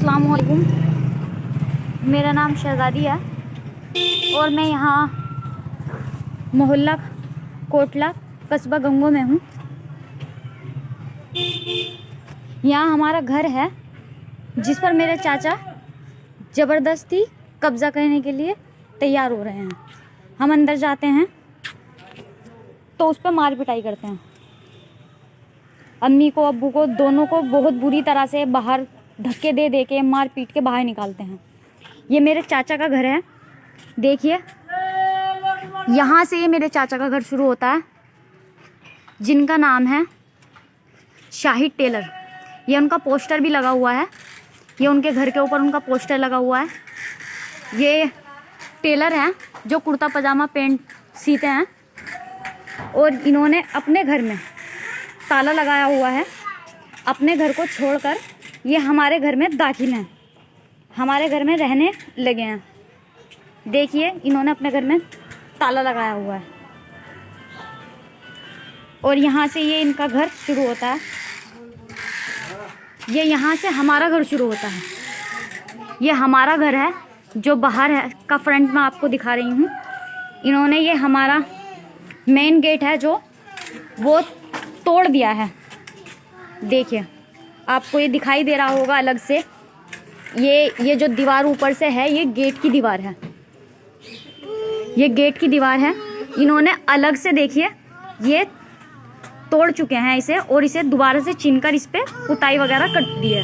अस्सलाम वालेकुम। मेरा नाम शहज़ादी है और मैं यहाँ मोहल्ला कोटला कस्बा गंगो में हूँ। यहाँ हमारा घर है जिस पर मेरे चाचा ज़बरदस्ती कब्ज़ा करने के लिए तैयार हो रहे हैं। हम अंदर जाते हैं तो उस पर मार पिटाई करते हैं। अम्मी को अब्बू को दोनों को बहुत बुरी तरह से बाहर धक्के दे दे के मार पीट के बाहर निकालते हैं। ये मेरे चाचा का घर है, देखिए यहाँ से ये मेरे चाचा का घर शुरू होता है, जिनका नाम है शाहिद टेलर। ये उनका पोस्टर भी लगा हुआ है, ये उनके घर के ऊपर उनका पोस्टर लगा हुआ है। ये टेलर हैं जो कुर्ता पजामा पैंट सीते हैं और इन्होंने अपने घर में ताला लगाया हुआ है। अपने घर को छोड़कर ये हमारे घर में दाखिल हैं, हमारे घर में रहने लगे हैं। देखिए इन्होंने अपने घर में ताला लगाया हुआ है और यहाँ से ये इनका घर शुरू होता है। ये यहाँ से हमारा घर शुरू होता है। ये हमारा घर है जो बाहर है का फ्रंट में आपको दिखा रही हूँ। इन्होंने ये हमारा मेन गेट है जो वो तोड़ दिया है। देखिए आपको ये दिखाई दे रहा होगा अलग से, ये जो दीवार ऊपर से है ये गेट की दीवार है, ये गेट की दीवार है। इन्होंने अलग से देखिए ये तोड़ चुके हैं इसे और इसे दोबारा से छीनकर इस पे पुताई वगैरह कर दी है।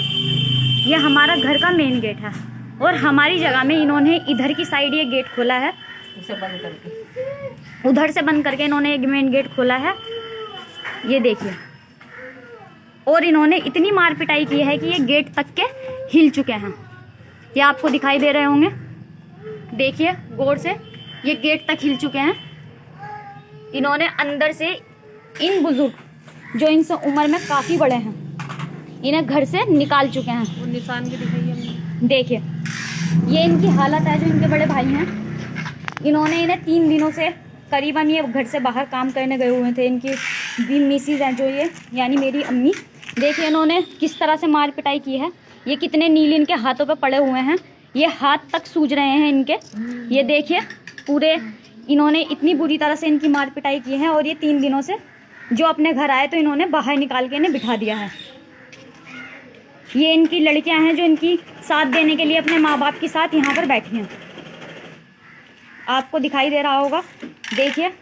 ये हमारा घर का मेन गेट है और हमारी जगह में इन्होंने इधर की साइड ये गेट खोला है, उसे बंद करके उधर से बंद करके इन्होंने एक मेन गेट खोला है। ये देखिए और इन्होंने इतनी मार पिटाई की है कि ये गेट तक के हिल चुके हैं। ये आपको दिखाई दे रहे होंगे, देखिए गौर से, ये गेट तक हिल चुके हैं। इन्होंने अंदर से इन बुजुर्ग जो इनसे उम्र में काफ़ी बड़े हैं, इन्हें घर से निकाल चुके हैं। वो निशान भी दिखाइए, देखिए ये इनकी हालत है। जो इनके बड़े भाई हैं इन्होंने इन्हें 3 दिनों से करीबन ये घर से बाहर काम करने गए हुए थे। इनकी भी मिसेज हैं जो ये यानी मेरी अम्मी, देखिए इन्होंने किस तरह से मार पिटाई की है। ये कितने नील इनके हाथों पे पड़े हुए हैं, ये हाथ तक सूज रहे हैं इनके। ये देखिए पूरे इन्होंने इतनी बुरी तरह से इनकी मार पिटाई की है और ये 3 दिनों से जो अपने घर आए तो इन्होंने बाहर निकाल के इन्हें बिठा दिया है। ये इनकी लड़कियां हैं जो इनकी साथ देने के लिए अपने माँ बाप के साथ यहाँ पर बैठी हैं, आपको दिखाई दे रहा होगा, देखिए।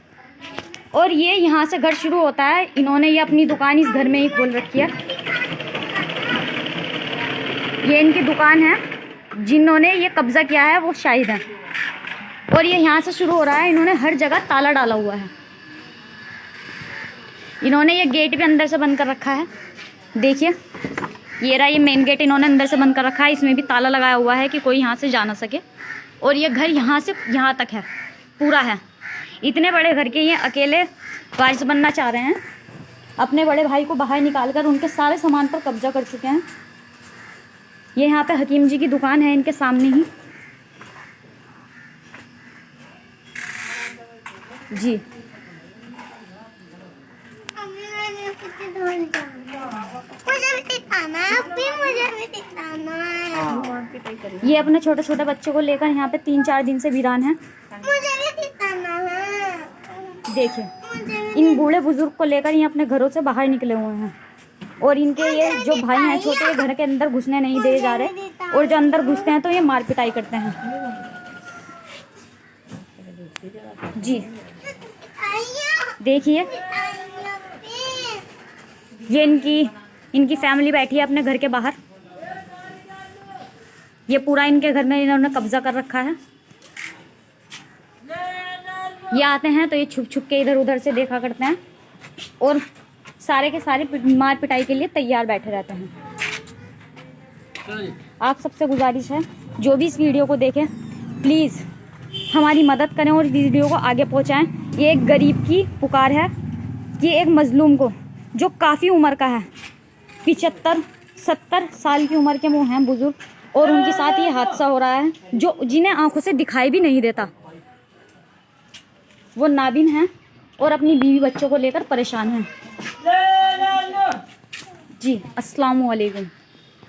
और ये यहाँ से घर शुरू होता है। इन्होंने ये अपनी दुकान इस घर में ही खोल रखी है। ये इनकी दुकान है, जिन्होंने ये कब्ज़ा किया है वो शाहिद हैं। और ये यहाँ से शुरू हो रहा है। इन्होंने हर जगह ताला डाला हुआ है। इन्होंने ये गेट भी अंदर से बंद कर रखा है, देखिए ये रहा, ये मेन गेट इन्होंने अंदर से बंद कर रखा है। इसमें भी ताला लगाया हुआ है कि कोई यहाँ से जा ना सके। और ये घर यहाँ से यहाँ तक है, पूरा है। इतने बड़े घर के ये अकेले वारिस बनना चाह रहे हैं। अपने बड़े भाई को बाहर निकालकर उनके सारे सामान पर कब्जा कर चुके हैं। ये यहाँ पे हकीम जी की दुकान है इनके सामने ही, जी। ये अपने छोटे छोटे बच्चे को लेकर यहाँ पे 3-4 दिन से वीरान है। देखिए इन बूढ़े बुजुर्ग को लेकर ये अपने घरों से बाहर निकले हुए हैं और इनके ये जो भाई हैं छोटे, ये घर के अंदर घुसने नहीं दे जा रहे और जो अंदर घुसते हैं तो ये मार पिटाई करते हैं, जी। देखिए ये इनकी फैमिली बैठी है अपने घर के बाहर। ये पूरा इनके घर में इन्होंने कब्जा कर रखा है। ये आते हैं तो ये छुप छुप के इधर उधर से देखा करते हैं और सारे के सारे मार पिटाई के लिए तैयार बैठे रहते हैं। आप सबसे गुजारिश है जो भी इस वीडियो को देखें प्लीज़ हमारी मदद करें और इस वीडियो को आगे पहुंचाएं। ये एक गरीब की पुकार है कि एक मजलूम को जो काफ़ी उम्र का है, 75-70 साल की उम्र के वो हैं बुजुर्ग, और उनके साथ ये हादसा हो रहा है, जो जिन्हें आंखों से दिखाई भी नहीं देता। वो नाबिन हैं और अपनी बीवी बच्चों को लेकर परेशान हैं, जी। अस्सलाम वालेकुम।